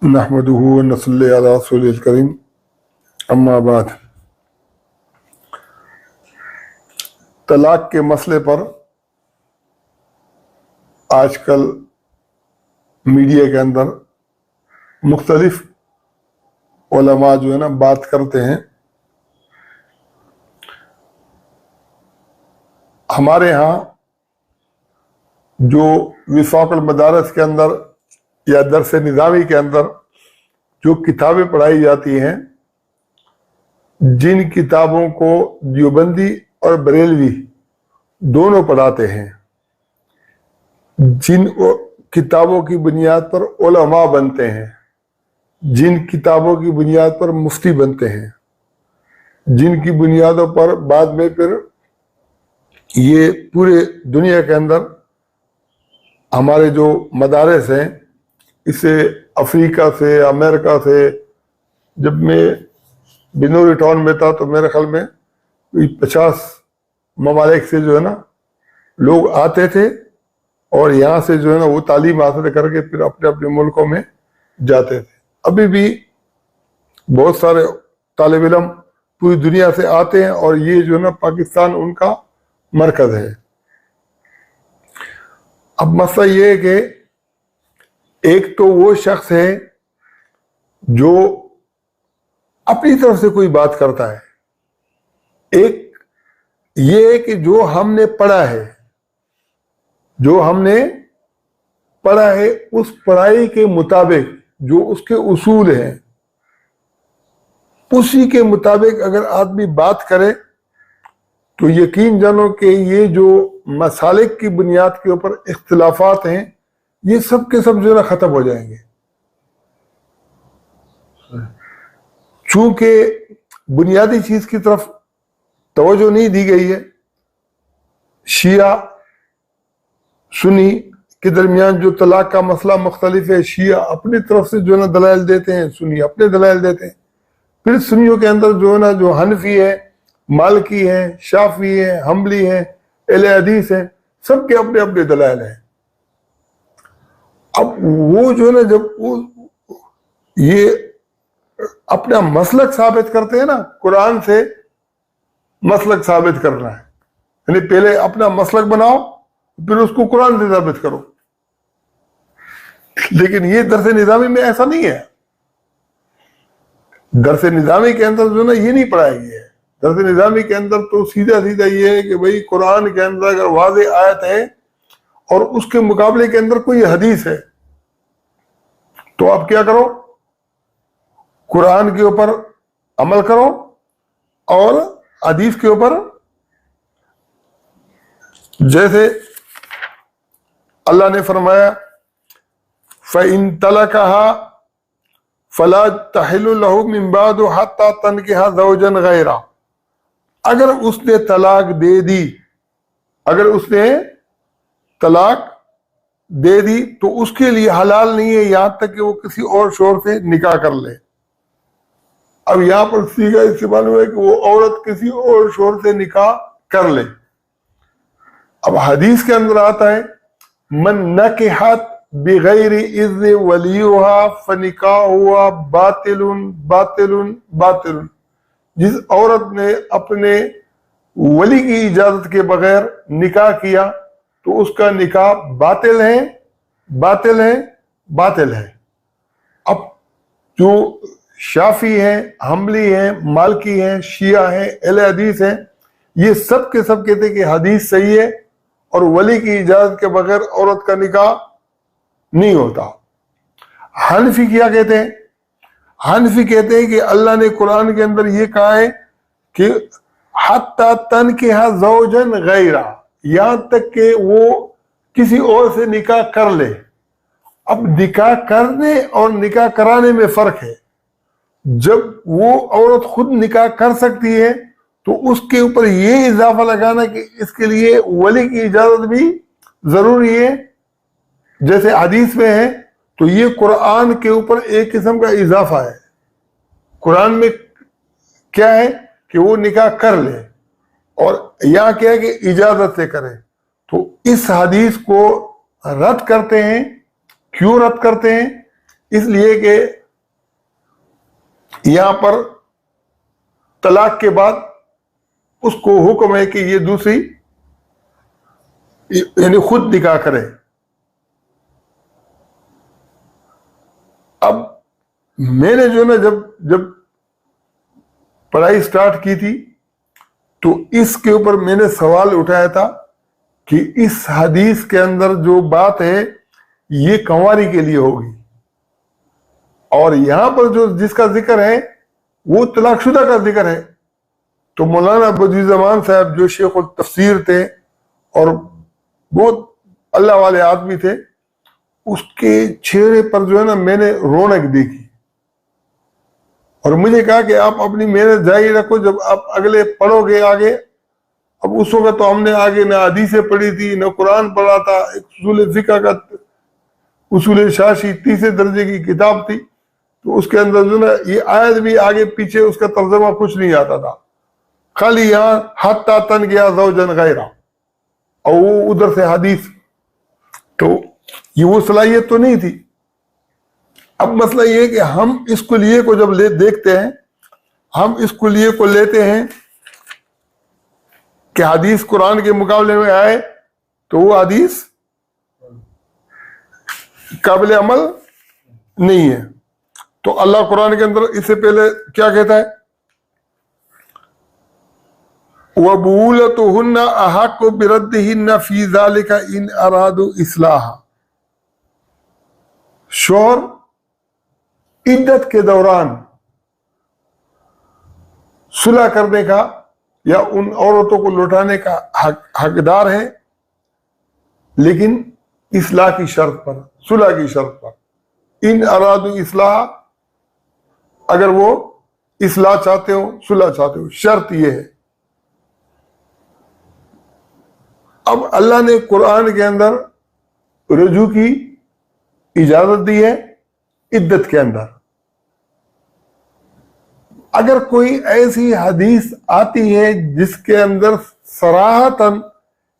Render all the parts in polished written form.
نحمده ونصلي على رسوله الكريم اما بعد۔ طلاق کے مسئلے پر آج کل میڈیا کے اندر مختلف علماء جو ہے نا بات کرتے ہیں۔ ہمارے ہاں جو وفاق المدارس کے اندر یا درس نظامی کے اندر جو کتابیں پڑھائی جاتی ہیں، جن کتابوں کو دیوبندی اور بریلوی دونوں پڑھاتے ہیں، جن کتابوں کی بنیاد پر علماء بنتے ہیں، جن کتابوں کی بنیاد پر مفتی بنتے ہیں، جن کی بنیادوں پر بعد میں پھر یہ پورے دنیا کے اندر ہمارے جو مدارس ہیں، اسے افریقہ سے، امریکہ سے، جب میں بنوری ٹاؤن میں تھا تو میرے خیال میں 50 ممالک سے جو ہے نا لوگ آتے تھے اور یہاں سے جو ہے نا وہ تعلیم حاصل کر کے پھر اپنے اپنے ملکوں میں جاتے تھے۔ ابھی بھی بہت سارے طالب علم پوری دنیا سے آتے ہیں اور یہ جو ہے نا پاکستان ان کا مرکز ہے۔ اب مسئلہ یہ ہے کہ ایک تو وہ شخص ہے جو اپنی طرف سے کوئی بات کرتا ہے، ایک یہ ہے کہ جو ہم نے پڑھا ہے، اس پڑھائی کے مطابق جو اس کے اصول ہیں، اسی کے مطابق اگر آدمی بات کرے تو یقین جانو کہ یہ جو مسالک کی بنیاد کے اوپر اختلافات ہیں یہ سب کے سب جو ہے نا ختم ہو جائیں گے۔ چونکہ بنیادی چیز کی طرف توجہ نہیں دی گئی ہے، شیعہ سنی کے درمیان جو طلاق کا مسئلہ مختلف ہے، شیعہ اپنی طرف سے جو ہے نا دلائل دیتے ہیں، سنی اپنے دلائل دیتے ہیں۔ پھر سنیوں کے اندر جو ہے نا جو حنفی ہے، مالکی ہیں، شافعی ہیں، حنبلی ہیں، اہل حدیث ہیں، سب کے اپنے اپنے دلائل ہیں۔ اب وہ جو ہے نا جب یہ اپنا مسلک ثابت کرتے ہیں نا، قرآن سے مسلک ثابت کرنا ہے، یعنی پہلے اپنا مسلک بناؤ پھر اس کو قرآن سے ثابت کرو۔ لیکن یہ درس نظامی میں ایسا نہیں ہے۔ درس نظامی کے اندر جو ہے نا یہ نہیں پڑھایا گیا ہے۔ درس نظامی کے اندر تو سیدھا سیدھا یہ ہے کہ بھئی قرآن کے اندر اگر واضح آیت ہے اور اس کے مقابلے کے اندر کوئی حدیث ہے تو آپ کیا کرو، قرآن کے اوپر عمل کرو اور حدیث کے اوپر، جیسے اللہ نے فرمایا فَإِن طَلَقَهَا فَلَا تَحِلُّ لَهُ مِن بَعْدُ حَتَّى تَنكِحَ زَوْجًا غَيْرَهُ۔ اگر اس نے طلاق دے دی، اگر اس نے طلاق دے دی تو اس کے لیے حلال نہیں ہے یہاں تک کہ وہ کسی اور شوہر سے نکاح کر لے۔ اب یہاں پر صیغہ استعمال ہوا ہے کہ وہ عورت کسی اور شوہر سے نکاح کر لے۔ اب حدیث کے اندر آتا ہے من نکحت بغیر اذن ولیھا فنکاحھا باطل باطل باطل، جس عورت نے اپنے ولی کی اجازت کے بغیر نکاح کیا تو اس کا نکاح باطل ہے باطل ہے باطل ہے۔ اب جو شافعی ہیں، حنبلی ہیں، مالکی ہیں، شیعہ ہیں، اہل حدیث ہیں، یہ سب کے سب کہتے ہیں کہ حدیث صحیح ہے اور ولی کی اجازت کے بغیر عورت کا نکاح نہیں ہوتا۔ حنفی کیا کہتے ہیں؟ حنفی کہتے ہیں کہ اللہ نے قرآن کے اندر یہ کہا ہے کہ حَتَّى تَنكِحَ زَوْجًا غَيْرَهُ، یہاں تک کہ وہ کسی اور سے نکاح کر لے۔ اب نکاح کرنے اور نکاح کرانے میں فرق ہے۔ جب وہ عورت خود نکاح کر سکتی ہے تو اس کے اوپر یہ اضافہ لگانا کہ اس کے لیے ولی کی اجازت بھی ضروری ہے جیسے حدیث میں ہے، تو یہ قرآن کے اوپر ایک قسم کا اضافہ ہے۔ قرآن میں کیا ہے کہ وہ نکاح کر لے اور یہاں کیا ہے کہ اجازت سے کرے، تو اس حدیث کو رد کرتے ہیں۔ کیوں رد کرتے ہیں؟ اس لیے کہ یہاں پر طلاق کے بعد اس کو حکم ہے کہ یہ دوسری یعنی خود نکاح کرے. اب میں نے جو نا جب پڑھائی سٹارٹ کی تھی تو اس کے اوپر میں نے سوال اٹھایا تھا کہ اس حدیث کے اندر جو بات ہے یہ کنواری کے لیے ہوگی، اور یہاں پر جو جس کا ذکر ہے وہ طلاق شدہ کا ذکر ہے. تو مولانا بدیع صاحب جو شیخ التفسیر تھے اور بہت اللہ والے آدمی تھے، اس کے چہرے پر جو ہے نا میں نے رونق دیکھی اور مجھے کہا کہ آپ اپنی محنت جاری رکھو، جب آپ اگلے پڑھو گے آگے. اب اس وقت تو ہم نے آگے نہ حدیثیں پڑھی تھی نہ قرآن پڑھا تھا، ایک اصول فقہ کا اصول شاشی تیسرے درجے کی کتاب تھی، تو اس کے اندر جو نا یہ آیت بھی آگے پیچھے اس کا ترجمہ کچھ نہیں آتا تھا، خالی یہاں حتی تنکحا زوجا غیرہ اور وہ ادھر سے حدیث. تو یہ وہ صلاحیت تو نہیں تھی. اب مسئلہ یہ ہے کہ ہم اس کلیے کو جب دیکھتے ہیں، ہم اس کلیے کو لیتے ہیں کہ حدیث قرآن کے مقابلے میں آئے تو وہ حدیث قابل عمل نہیں ہے. تو اللہ قرآن کے اندر اس سے پہلے کیا کہتا ہے؟ وَبُعُولَتُهُنَّ أَحَقُّ بِرَدِّهِنَّ فِي ذَلِكَ إِنْ أَرَادُوا إِصْلَاحًا. شوہر عدت کے دوران صلح کرنے کا یا ان عورتوں کو لوٹانے کا حقدار ہے، لیکن اصلاح کی شرط پر، صلح کی شرط پر. ان ارادوا اصلاح، اگر وہ اصلاح چاہتے ہو، صلح چاہتے ہو، شرط یہ ہے. اب اللہ نے قرآن کے اندر رجوع کی اجازت دی ہے عدت کے اندر. اگر کوئی ایسی حدیث آتی ہے جس کے اندر صراحتاً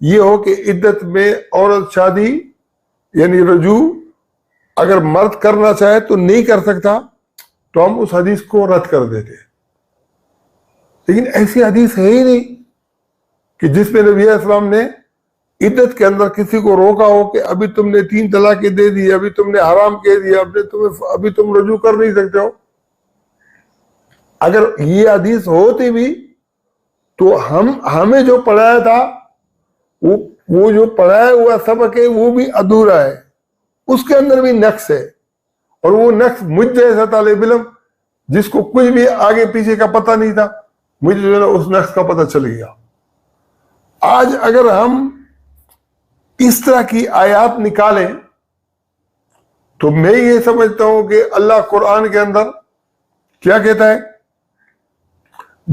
یہ ہو کہ عدت میں عورت شادی یعنی رجوع اگر مرد کرنا چاہے تو نہیں کر سکتا، تو ہم اس حدیث کو رد کر دیتے. لیکن ایسی حدیث ہے ہی نہیں کہ جس میں نبی علیہ السلام نے عدت کے اندر کسی کو روکا ہو کہ ابھی تم نے 3 طلاقیں دے دی، ابھی تم نے حرام کہہ دیا، ابھی تم رجوع کر نہیں سکتے ہو. اگر یہ حدیث ہوتی بھی تو ہمیں جو پڑھایا تھا وہ جو پڑھایا ہوا سبق ہے وہ بھی ادھورا ہے، اس کے اندر بھی نقص ہے. اور وہ نقص مجھ جیسا طالب علم جس کو کچھ بھی آگے پیچھے کا پتہ نہیں تھا، مجھے جو ہے نا اس نقص کا پتہ چل گیا. آج اگر ہم اس طرح کی آیات نکالیں تو میں یہ سمجھتا ہوں کہ اللہ قرآن کے اندر کیا کہتا ہے؟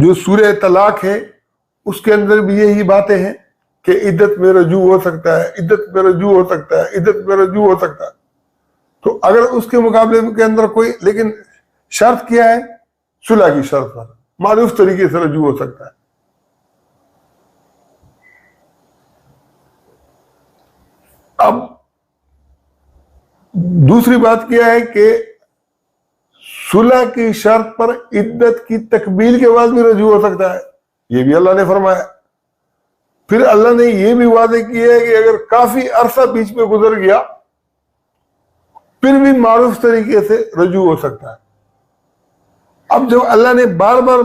جو سورہ طلاق ہے اس کے اندر بھی یہی باتیں ہیں کہ عدت میں رجوع ہو سکتا ہے، عدت میں رجوع ہو سکتا ہے، عدت میں رجوع ہو سکتا ہے. تو اگر اس کے مقابلے کے اندر کوئی، لیکن شرط کیا ہے؟ صلح کی شرط پر معروف طریقے سے رجوع ہو سکتا ہے. اب دوسری بات کیا ہے کہ صلح کی شرط پر عدت کی تکمیل کے بعد بھی رجوع ہو سکتا ہے، یہ بھی اللہ نے فرمایا. پھر اللہ نے یہ بھی وعدے کیا ہے کہ اگر کافی عرصہ بیچ میں گزر گیا پھر بھی معروف طریقے سے رجوع ہو سکتا ہے. اب جب اللہ نے بار بار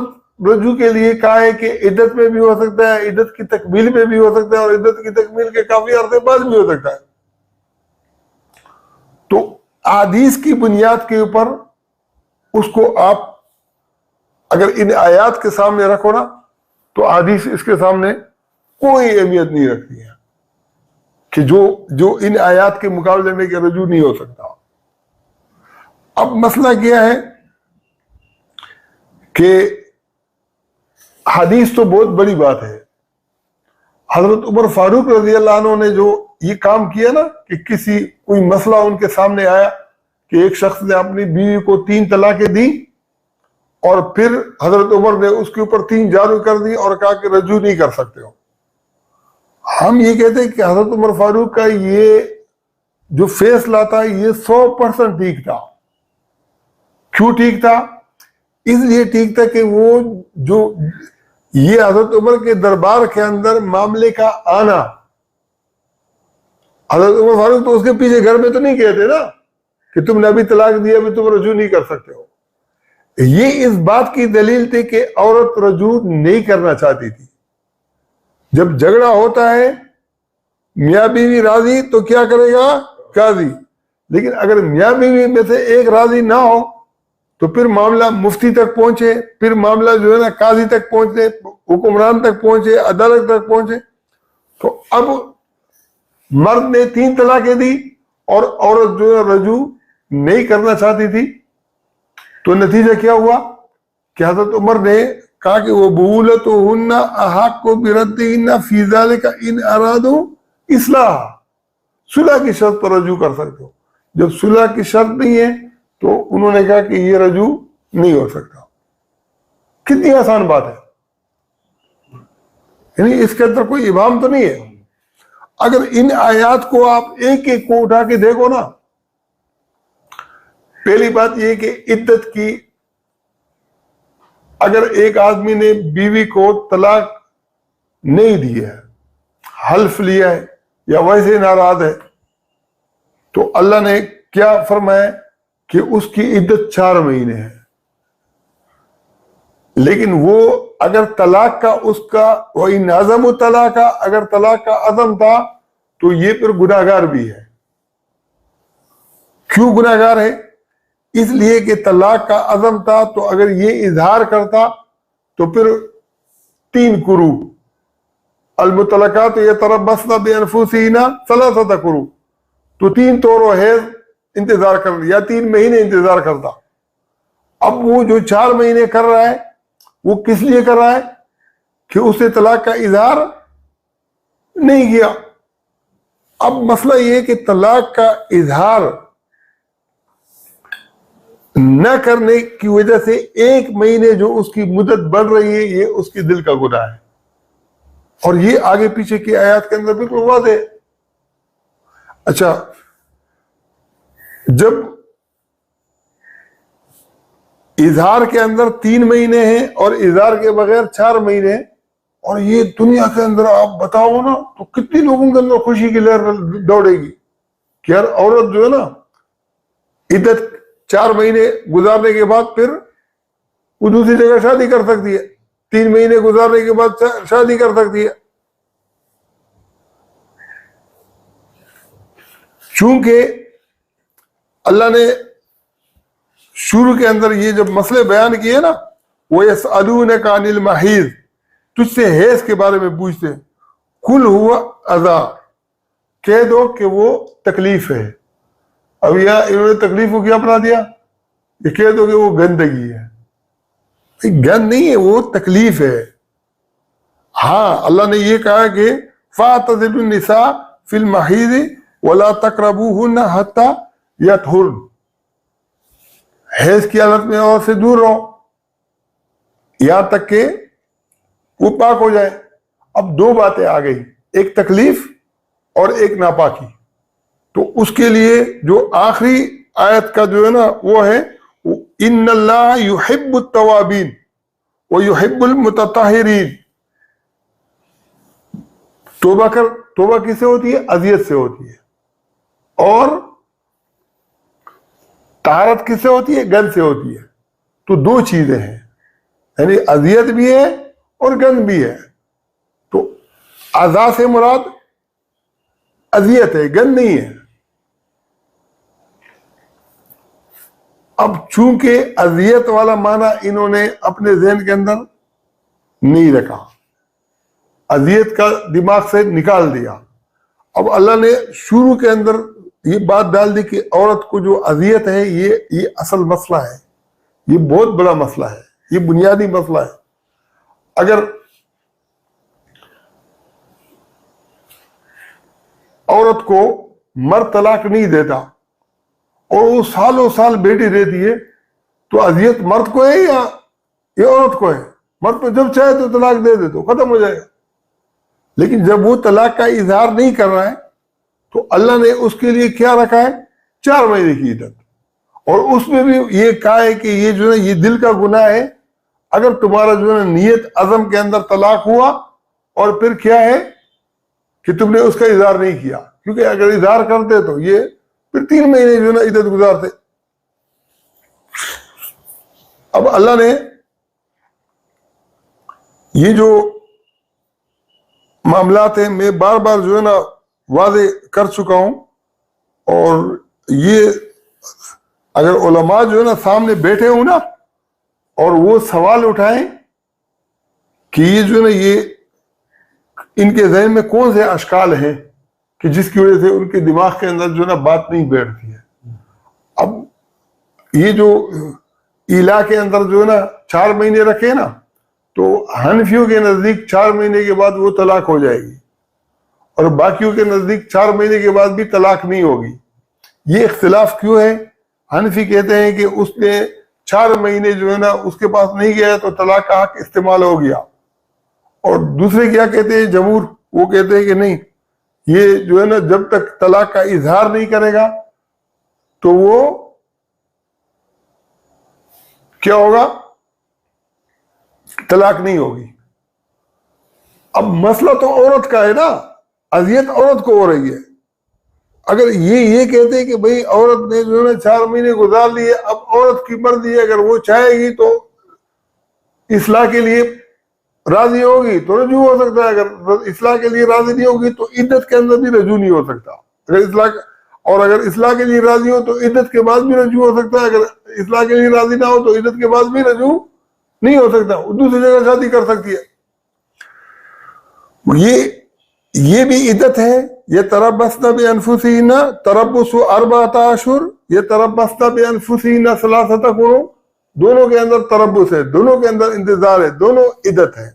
رجوع کے لیے کہا ہے کہ عدت میں بھی ہو سکتا ہے، عدت کی تکمیل میں بھی ہو سکتا ہے، اور عدت کی تکمیل کے کافی عرصے بعد بھی ہو سکتا ہے، تو احادیث کی بنیاد کے اوپر اس کو آپ اگر ان آیات کے سامنے رکھو نا تو احادیث اس کے سامنے کوئی اہمیت نہیں رکھتی ہے کہ جو ان آیات کے مقابلے میں کہ رجوع نہیں ہو سکتا. اب مسئلہ کیا ہے کہ حدیث تو بہت بڑی بات ہے. حضرت عمر فاروق رضی اللہ عنہ نے جو یہ کام کیا نا کہ کوئی مسئلہ ان کے سامنے آیا کہ ایک شخص نے اپنی بیوی کو 3 طلاقیں دی اور پھر حضرت عمر نے اس کے اوپر 3 جاری کر دی اور کہا کہ رجوع نہیں کر سکتے ہو. ہم یہ کہتے ہیں کہ حضرت عمر فاروق کا یہ جو فیصلہ تھا یہ 100% ٹھیک تھا. کیوں ٹھیک تھا؟ اس لیے ٹھیک تھا کہ وہ جو یہ حضرت عمر کے دربار کے اندر معاملے کا آنا، حضرت عمر فاروق تو اس کے پیچھے گھر میں تو نہیں کہتے نا کہ تم نے ابھی طلاق دیا، ابھی تم رجوع نہیں کر سکتے ہو. یہ اس بات کی دلیل تھی کہ عورت رجوع نہیں کرنا چاہتی تھی. جب جھگڑا ہوتا ہے میاں بیوی راضی تو کیا کرے گا؟ قاضی. لیکن اگر میاں بیوی میں سے ایک راضی نہ ہو تو پھر معاملہ مفتی تک پہنچے، پھر معاملہ جو ہے نا قاضی تک پہنچے، حکمران تک پہنچے، عدالت تک پہنچے. تو اب مرد نے 3 طلاقیں دی اور عورت جو ہے رجوع نہیں کرنا چاہتی تھی. تو نتیجہ کیا ہوا کہ حضرت عمر نے کہا کہ وہ بولتہن احق بردہن فی ذلک ان ارادوا اصلاح، صلح کی شرط پر رجوع کر سکتے ہو. جب صلح کی شرط نہیں ہے تو انہوں نے کہا کہ یہ رجوع نہیں ہو سکتا. کتنی آسان بات ہے، یعنی اس کے اندر کوئی ابہام تو نہیں ہے. اگر ان آیات کو آپ ایک ایک کو اٹھا کے دیکھو نا، پہلی بات یہ کہ عدت کی، اگر ایک آدمی نے بیوی کو طلاق نہیں دی ہے، حلف لیا ہے یا ویسے ناراض ہے، تو اللہ نے کیا فرمایا کہ اس کی عدت 4 مہینے ہے. لیکن وہ اگر طلاق کا اس کا وَإِنْ عَزَمُوا الطَّلَاقَ، اگر طلاق کا عزم تھا تو یہ پھر گناہگار بھی ہے. کیوں گناہگار ہے؟ اس لیے کہ طلاق کا عزم تھا تو اگر یہ اظہار کرتا تو پھر 3 قروء، المطلقات یتربصن بانفسہن 3 قروء، تو 3 طور و حیض انتظار کر یا 3 مہینے انتظار کرتا. اب وہ جو 4 مہینے کر رہا ہے وہ کس لیے کر رہا ہے؟ کہ اس نے طلاق کا اظہار نہیں کیا. اب مسئلہ یہ کہ طلاق کا اظہار نہ کرنے کی وجہ سے 1 مہینے جو اس کی مدت بڑھ رہی ہے، یہ اس کی دل کا گناہ ہے. اور یہ آگے پیچھے کی آیات کے اندر بالکل واضح ہے. اچھا، جب اظہار کے اندر 3 مہینے ہیں اور اظہار کے بغیر 4 مہینے ہیں، اور یہ دنیا کے اندر آپ بتاؤ نا تو کتنی لوگوں کے اندر خوشی کی لہر دوڑے گی کہ یار عورت جو ہے نا عدت 4 مہینے گزارنے کے بعد پھر وہ دوسری جگہ شادی کر سکتی ہے، 3 مہینے گزارنے کے بعد شادی کر سکتی ہے. چونکہ اللہ نے شروع کے اندر یہ جب مسئلے بیان کیے نا، وَيَسْأَلُونَكَ عَنِ الْمَحِيضِ، تجھ سے حیض کے بارے میں پوچھتے ہیں، قُلْ هُوَ أَذًى، کہہ دو کہ وہ تکلیف ہے. اب یہاں انہوں نے تکلیف کو کیا بنا دیا؟ یہ کہہ دو کہ وہ گندگی ہے. گند نہیں ہے، وہ تکلیف ہے. ہاں اللہ نے یہ کہا کہ فَاعْتَزِلُوا النِّسَاءَ فِي الْمَحِيضِ وَلَا تَقْرَبُوهُنَّ حَتَّى يَطْهُرْنَ، حیض کی حالت میں اور سے دور رہو یہاں تک کہ وہ پاک ہو جائے. اب 2 باتیں آ گئی، ایک تکلیف اور ایک ناپاکی. تو اس کے لیے جو آخری آیت کا جو ہے نا وہ ہے ان اللہ یحب التوابین ویحب المتطہرین. توبہ کس سے ہوتی ہے؟ اذیت سے ہوتی ہے. اور طہارت کس سے ہوتی ہے؟ گند سے ہوتی ہے. تو 2 چیزیں ہیں، یعنی اذیت بھی ہے اور گند بھی ہے. تو اذا سے مراد اذیت ہے، گند نہیں ہے. اب چونکہ اذیت والا معنی انہوں نے اپنے ذہن کے اندر نہیں رکھا، اذیت کا دماغ سے نکال دیا. اب اللہ نے شروع کے اندر یہ بات ڈال دی کہ عورت کو جو اذیت ہے یہ اصل مسئلہ ہے، یہ بہت بڑا مسئلہ ہے، یہ بنیادی مسئلہ ہے. اگر عورت کو مرد طلاق نہیں دیتا اور وہ سالوں سال بیٹی رہتی ہے تو اذیت مرد کو ہے یا یہ عورت کو ہے؟ مرد کو جب چاہے تو طلاق دے دے تو ختم ہو جائے گا. لیکن جب وہ طلاق کا اظہار نہیں کر رہا ہے تو اللہ نے اس کے لیے کیا رکھا ہے؟ 4 مہینے کی عدت. اور اس میں بھی یہ کہا ہے کہ یہ جو ہے یہ دل کا گناہ ہے اگر تمہارا جو ہے نیت عزم کے اندر طلاق ہوا اور پھر کیا ہے کہ تم نے اس کا اظہار نہیں کیا، کیونکہ اگر اظہار کرتے تو یہ پھر 3 مہینے جو ہے نا عدت گزارتے۔ اب اللہ نے یہ جو معاملات ہیں میں بار بار جو ہے نا واضح کر چکا ہوں، اور یہ اگر علماء جو ہے نا سامنے بیٹھے ہوں نا اور وہ سوال اٹھائیں کہ یہ جو ہے نا یہ ان کے ذہن میں کون سے اشکال ہیں کہ جس کی وجہ سے ان کے دماغ کے اندر جو ہے نا بات نہیں بیٹھتی ہے۔ اب یہ جو ایلا کے اندر جو ہے نا 4 مہینے رکھے نا، تو حنفیوں کے نزدیک 4 مہینے کے بعد وہ طلاق ہو جائے گی، اور باقیوں کے نزدیک 4 مہینے کے بعد بھی طلاق نہیں ہوگی۔ یہ اختلاف کیوں ہے؟ حنفی کہتے ہیں کہ اس نے 4 مہینے جو ہے نا اس کے پاس نہیں گیا تو طلاق کا حق استعمال ہو گیا، اور دوسرے کیا کہتے ہیں جمہور؟ وہ کہتے ہیں کہ نہیں، یہ جو ہے نا جب تک طلاق کا اظہار نہیں کرے گا تو وہ کیا ہوگا؟ طلاق نہیں ہوگی۔ اب مسئلہ تو عورت کا ہے نا، اذیت عورت کو ہو رہی ہے۔ اگر یہ کہتے ہیں کہ بھئی عورت نے جو ہے نا 4 مہینے گزار لیے، اب عورت کی مرضی ہے، اگر وہ چاہے گی تو اصلاح کے لیے راضی ہوگی تو رجوع ہو سکتا ہے، اگر اصلاح کے لیے راضی نہیں ہوگی تو عدت کے اندر بھی رجوع نہیں ہو سکتا۔ اگر اصلاح کے لیے راضی ہو تو عدت کے بعد بھی رجوع ہو سکتا ہے، اگر اصلاح کے لیے راضی نہ ہو تو عدت کے بعد بھی رجوع نہیں ہو سکتا، دوسری جگہ شادی کر سکتی ہے۔ یہ بھی عدت ہے۔ یتربصن بانفسہن تربص 4 اشہر، یتربصن بانفسہن 3 قروء، دونوں کے اندر تربص ہے، دونوں کے اندر انتظار ہے، دونوں عدت ہے۔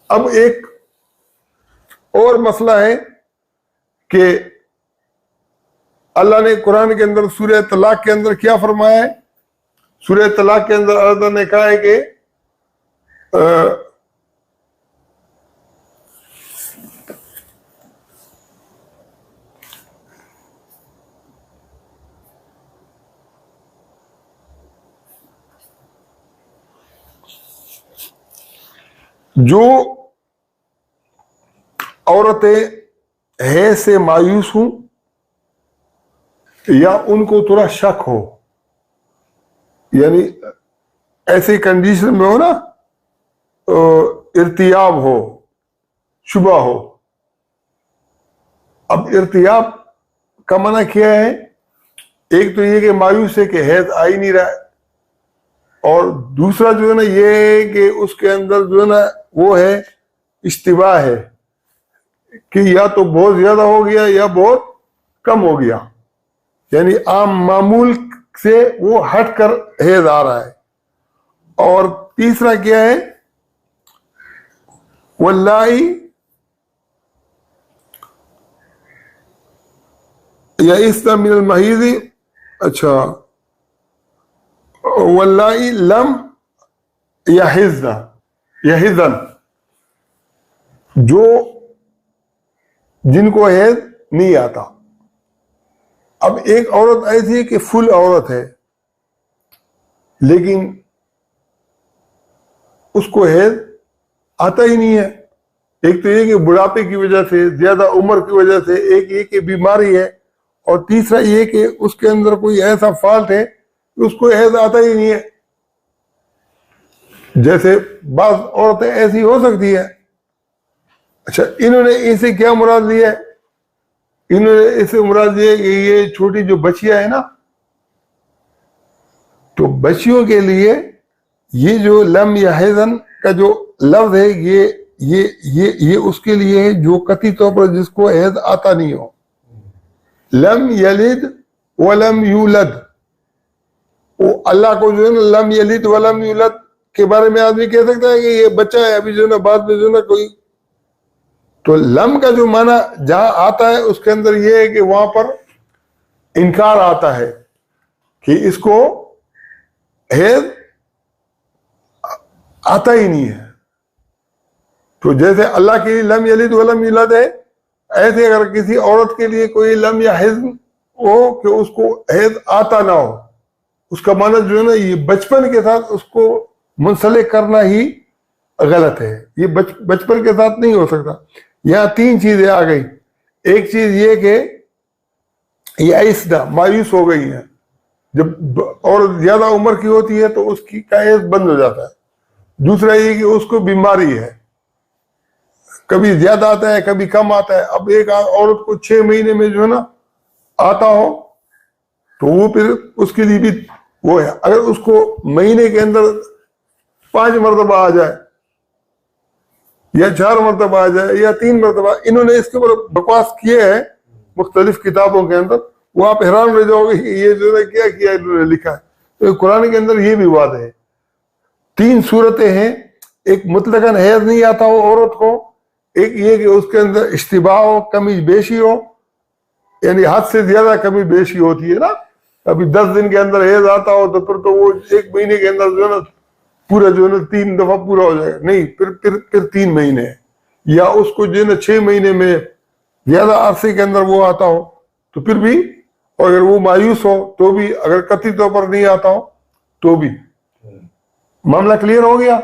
اب ایک اور مسئلہ ہے کہ اللہ نے قرآن کے اندر سورہ طلاق کے اندر کیا فرمایا ہے؟ سورہ طلاق کے اندر اللہ نے کہا ہے کہ جو عورتیں حیض سے مایوس ہوں یا ان کو تھوڑا شک ہو، یعنی ایسی کنڈیشن میں ہو نا، ارتیاب ہو، شبہ ہو۔ اب ارتیاب کا منع کیا ہے؟ ایک تو یہ کہ مایوس ہے کہ حیض آ ہی نہیں رہا ہے، اور دوسرا جو ہے نا یہ ہے کہ اس کے اندر جو ہے نا وہ ہے اشتباہ ہے کہ یا تو بہت زیادہ ہو گیا یا بہت کم ہو گیا، یعنی عام معمول سے وہ ہٹ کر حیض آ رہا ہے۔ اور تیسرا کیا ہے؟ واللائی یئسن من المحیض، اچھا، واللائی لم یحضن، جو جن کو حیض نہیں آتا۔ اب ایک عورت ایسی ہے کہ فل عورت ہے لیکن اس کو حیض آتا ہی نہیں ہے۔ ایک تو یہ کہ بڑھاپے کی وجہ سے، زیادہ عمر کی وجہ سے، ایک یہ کہ بیماری ہے، اور تیسرا یہ کہ اس کے اندر کوئی ایسا فالٹ ہے کہ اس کو حیض آتا ہی نہیں ہے۔ جیسے بعض عورتیں ایسی ہو سکتی ہیں۔ اچھا، انہوں نے اسے کیا مراد لیا ہے؟ انہوں نے اسے مراد لیا کہ یہ چھوٹی جو بچیاں ہیں نا، تو بچیوں کے لیے یہ جو لم یحضن کا جو لفظ ہے یہ اس کے لیے ہے جو قطعی طور پر جس کو حیض آتا نہیں ہو۔ لم یلد ولم یولد، وہ اللہ کو جو ہے نا لم یلد ولم یولد کے بارے میں آدمی کہہ سکتا ہے کہ یہ بچہ ہے، ابھی جو ہے نا بعد میں جو ہے نا کوئی، تو لم کا جو معنی جہاں آتا ہے اس کے اندر یہ ہے کہ وہاں پر انکار آتا ہے کہ اس کو حیض آتا ہی نہیں ہے۔ تو جیسے اللہ کے لیے لم یلد ولم یولد ہے، ایسے اگر کسی عورت کے لیے کوئی لم یحض ہو کہ اس کو حیض آتا نہ ہو، اس کا معنی جو ہے نا یہ بچپن کے ساتھ اس کو منسلک کرنا ہی غلط ہے، یہ بچپن کے ساتھ نہیں ہو سکتا۔ یہاں تین چیزیں آ گئی، ایک چیز یہ کہ یہ ایسنا مایوس ہو گئی ہیں، جب اور زیادہ عمر کی ہوتی ہے تو اس کی حیض بند ہو جاتا ہے۔ دوسرا یہ کہ اس کو بیماری ہے، کبھی زیادہ آتا ہے کبھی کم آتا ہے۔ اب ایک عورت کو 6 مہینے میں جو ہے نا آتا ہو تو وہ پھر اس کے لیے بھی وہ ہے، اگر اس کو مہینے کے اندر 5 مرتبہ آ جائے یا 4 مرتبہ آ جائے یا 3 مرتبہ، انہوں نے اس کے اوپر بکواس کیے ہیں مختلف کتابوں کے اندر، وہ آپ حیران رہ جاؤ گے کہ یہ جو ہے کیا کیا انہوں نے لکھا ہے۔ تو قرآن کے اندر یہ بھی واضح ہے، 3 صورتیں ہیں، ایک مطلقاً حیض نہیں آتا ہو عورت کو، ایک یہ کہ اس کے اندر اشتباہ ہو، کمی بیشی ہو، یعنی حد سے زیادہ کمی بیشی ہوتی ہے نا، ابھی 10 دن کے اندر حیض آتا ہو تو پھر تو وہ 1 مہینے کے اندر جو ہے نا پورا جو ہے نا 3 دفعہ پورا ہو جائے گا، نہیں، پھر 3 مہینے، یا اس کو جو ہے نا 6 مہینے میں زیادہ عرصے کے اندر وہ آتا ہو تو پھر بھی، اور اگر وہ مایوس ہو تو بھی، اگر قطعی طور پر نہیں آتا ہو تو بھی۔ معاملہ کلیئر ہو گیا؟